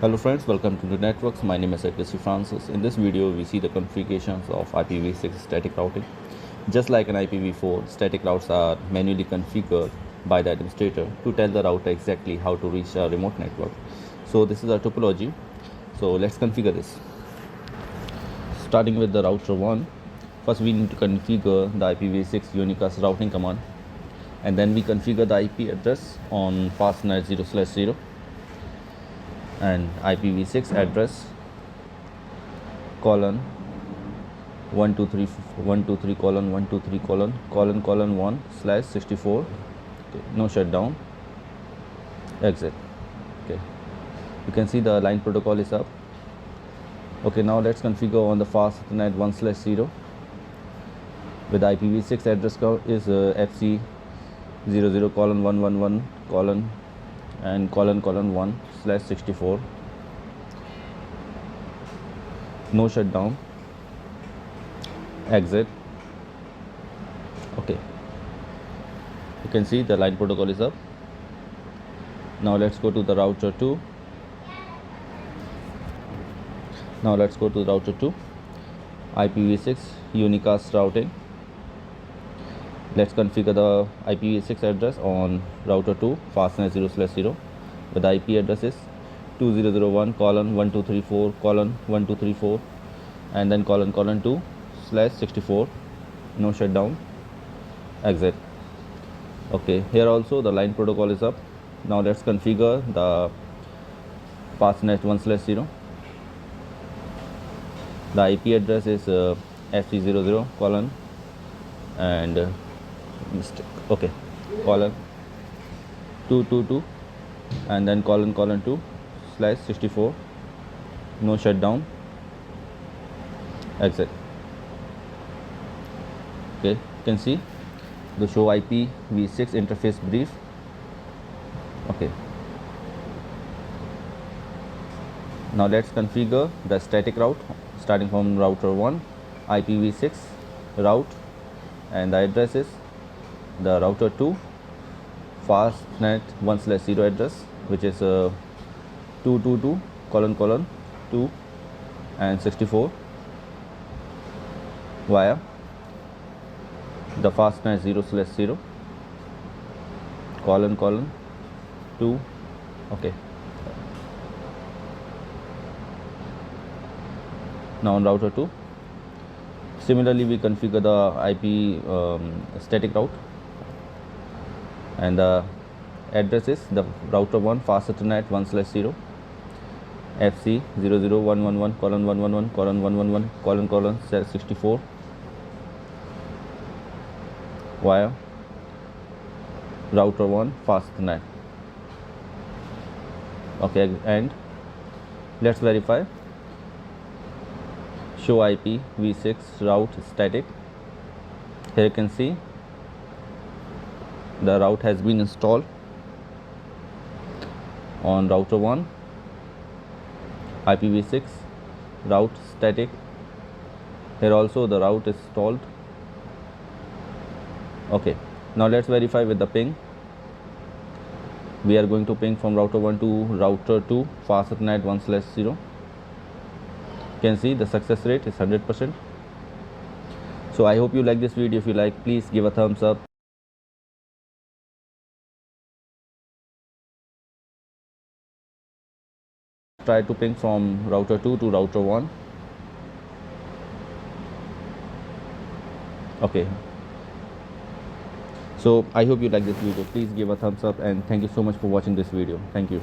Hello friends, welcome to the networks. My name is IPSec Francis. In this video, we see the configurations of IPv6 static routing. Just like an IPv4, static routes are manually configured by the administrator to tell the router exactly how to reach a remote network. So this is our topology. So let's configure this. Starting with the router 1, first we need to configure the IPv6 unicast routing command, and then we configure the IP address on fastnet 0/0 and IPv6 address colon 123 colon 123 colon 1/64. Okay, no shutdown, exit. Okay, you can see the line protocol is up. Okay, now let's configure on the fastnet 1/0 with IPv6 address is FC 00 colon 111 colon and colon 1/64. No shutdown, exit. Okay, you can see the line protocol is up. Now let's go to the router 2. IPv6 unicast routing. Let's configure the IPv6 address on router 2 fastnet 0/0 with the IP addresses 2001 colon 1234 colon 1234 and then colon 2/64. No shutdown, exit. Okay, here also the line protocol is up. Now let's configure the fastnet 1/0. The IP address is FC00 colon and okay, colon 222 and then colon 2/64. No shutdown, exit. Okay, you can see the show IPv6 interface brief. Okay, now let's configure the static route starting from router 1 IPv6 route, and the address is the router 2 fastnet 1/0 address, which is 222 colon 2 and 64 via the fastnet 0/0 colon 2. Okay, now on router 2 similarly we configure the IP static route, and the address is the router 1 fastnet 1/0 FC 00111 colon 111 colon 111 colon 64 via router 1 fastnet. Okay, and let's verify. Show IPv6 route static. Here you can see the route has been installed on router 1 IPv6 route static. Here also the route is installed. Okay, now let's verify with the ping. We are going to ping from router 1 to router 2 fastnet 1/0. You can see the success rate is 100%. So I hope you like this video. If you like, please give a thumbs up. Try to ping from router 2 to router 1. Okay, so I hope you like this video. Please give a thumbs up, and thank you so much for watching this video. Thank you.